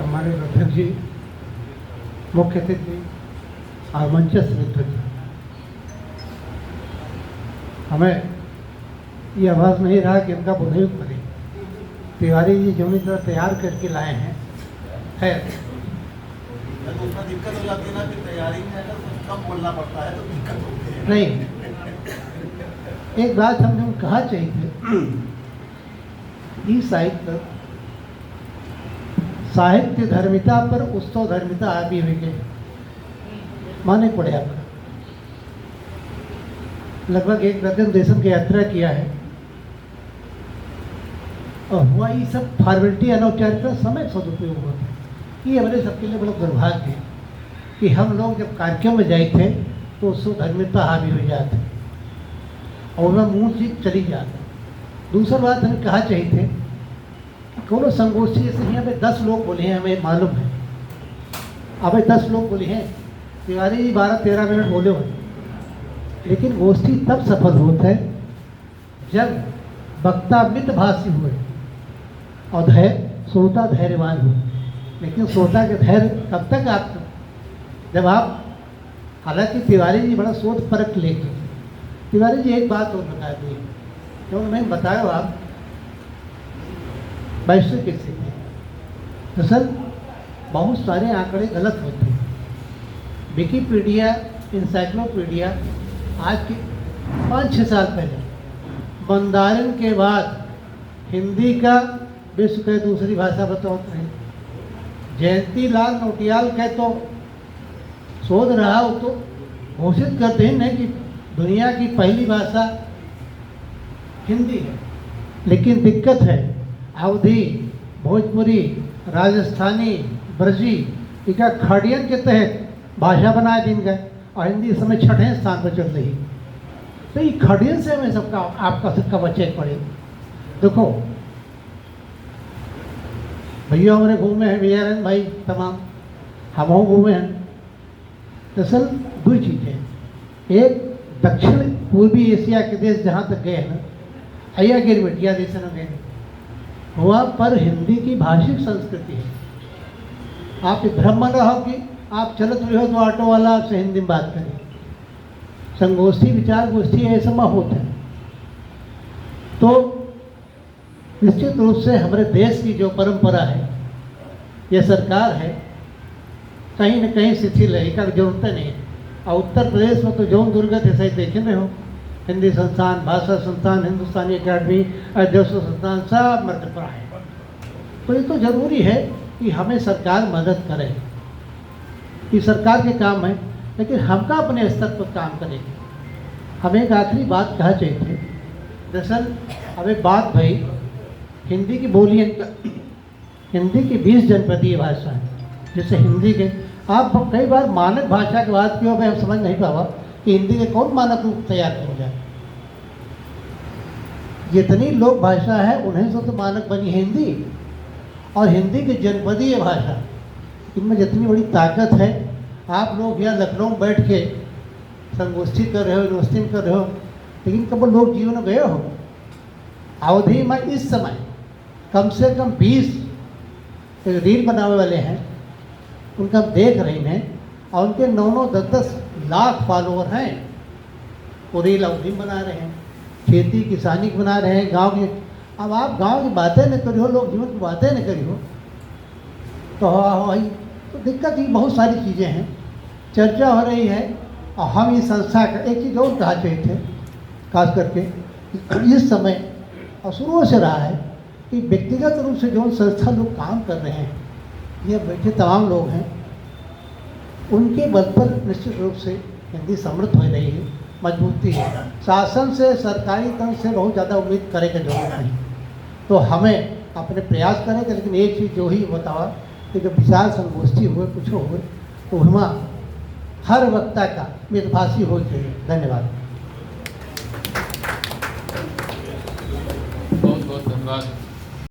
हमारे अध्यक्ष जी, मुख्य अतिथि और मंचस्थ मित्र जी, हमें ये आवाज़ नहीं रहा कि उनका बुधयुग करें। तिवारी जी जो तरह तैयार करके लाए हैं है तो उसमें दिक्कत हो जाती है ना कि तैयारी में अगर कुछ कम बोलना पड़ता है तो दिक्कत होती है। नहीं, एक बात हमने कहा चाहिए कि साहित्य धर्मिता पर उत्सव धर्मिता आदि हुई गई माने पड़े आपका। लगभग एक दर्जन देशों की यात्रा किया है और हुआ ये सब फॉर्मेलिटी अनौपचारिकता समय सदुपयोग हुआ था। ये हमारे सबके लिए बड़ा दुर्भाग्य है कि हम लोग जब कार्यक्रम में जाए थे तो उसको धर्मिता हावी हो जाते और वह मुँह से चली जाता। दूसरा बात हमें कहा चाहिए थे कि कोनो संगोष्ठी जैसे यहाँ पे 10 लोग बोले हैं, हमें मालूम है। अब 10 लोग बोले हैं, तिवारी जी 12-13 मिनट बोले हुए, लेकिन गोष्ठी तब सफल होता है जब वक्ता मितभाषी हुए और श्रोता धैर्यवान हुए। लेकिन श्रोता के धैर्य कब तक आप, जब आप, हालांकि तिवारी जी बड़ा सोच परख लेके, तिवारी जी एक बात और बता दी क्योंकि मैं बताया आप वैश्विक स्थिति में दरअसल बहुत सारे आंकड़े गलत होते हैं। विकिपीडिया, इंसाइक्लोपीडिया आज के 5-6 साल पहले मंदारिन के बाद हिंदी का विश्व के दूसरी भाषा बताते हैं। जयंती लाल नौटियाल के तो शोध रहा हो तो घोषित करते हैं नहीं कि दुनिया की पहली भाषा हिंदी है। लेकिन दिक्कत है, अवधी, भोजपुरी, राजस्थानी, ब्रजी इनका खड़ियन के तहत भाषा बनाए दिन गए और हिंदी इस समय 6ठे स्थान पर चल रही। तो ये खड़ियन से हमें सबका आपका सबका बचे पड़े। देखो भैया हमारे घूमे हैं, विजयानंद भाई तमाम हम घूमे हैं। दरअसल 2 चीज़ें, एक दक्षिण पूर्वी एशिया के देश जहाँ तक गए हैं ना, अया गिरमिटिया देश में गए, वहाँ पर हिंदी की भाषिक संस्कृति है। आप भ्रम न हो कि आप चलत रहे हो तो ऑटो वाला आपसे हिंदी में बात करे। संगोष्ठी, विचार गोष्ठी ऐसा होता है। तो निश्चित रूप से हमारे देश की जो परंपरा है, यह सरकार है कहीं न कहीं शिथिल है, इसका जरूरत नहीं है। और उत्तर प्रदेश में तो जौन दुर्गत है सही देखे में हो, हिंदी संस्थान, भाषा संस्थान, हिंदुस्तानी अकेडमी, अध्यक्ष संस्थान सब मध्यपुरा है। तो ये तो जरूरी है कि हमें सरकार मदद करे, कि सरकार के काम है, लेकिन हमका अपने स्तर पर काम करेंगे। हमें एक आखिरी बात कहा चाहिए थे। दरअसल हमें बात भाई हिंदी की बोली, हिंदी की 20 जनपदीय भाषा है, जैसे हिंदी के आप कई बार मानक भाषा की बात क्यों मैं समझ नहीं पावा कि हिंदी के कौन मानक रूप तैयार हो जाए। जितनी लोक भाषा है उन्हें से तो मानक बनी है हिंदी, और हिंदी की जनपदीय भाषा, इनमें जितनी बड़ी ताकत है। आप लोग यहाँ लखनऊ में बैठ के संगोष्ठी कर रहे हो, यूनिवर्सिटी में कर रहे हो, लेकिन कब लोग जीवन में गए हो? अवधि में इस समय कम से कम 20 रील बनाने वाले हैं, उनका हम देख रहे हैं, और उनके 9-9, 10-10 लाख फॉलोअर हैं। वो रील अवधि बना रहे हैं, खेती किसानी बना रहे हैं, गांव की। अब आप गांव की बातें न करी हो, लोग जीवन की बातें न करी हो, तो भाई तो दिक्कत ही बहुत सारी चीज़ें हैं। चर्चा हो रही है और हम इस संस्था का एक चीज़ और कहा चाहते थे, खास करके इस समय और शुरू से रहा है कि व्यक्तिगत रूप से जो संस्था लोग काम कर रहे हैं, ये बैठे तमाम लोग हैं, उनके बल पर निश्चित रूप से हिंदी समृद्ध हो रही है, मजबूती है। शासन से, सरकारी तंत्र से बहुत ज़्यादा उम्मीद करे की जरूरत नहीं। तो हमें अपने प्रयास करेंगे, लेकिन एक चीज़ जो ही बतावा कि जब विचार संगोष्ठी हुए, कुछ हुए, तो हमें हर वक्ता का मितभाषी हो चाहिए। धन्यवाद। बहुत बहुत धन्यवाद।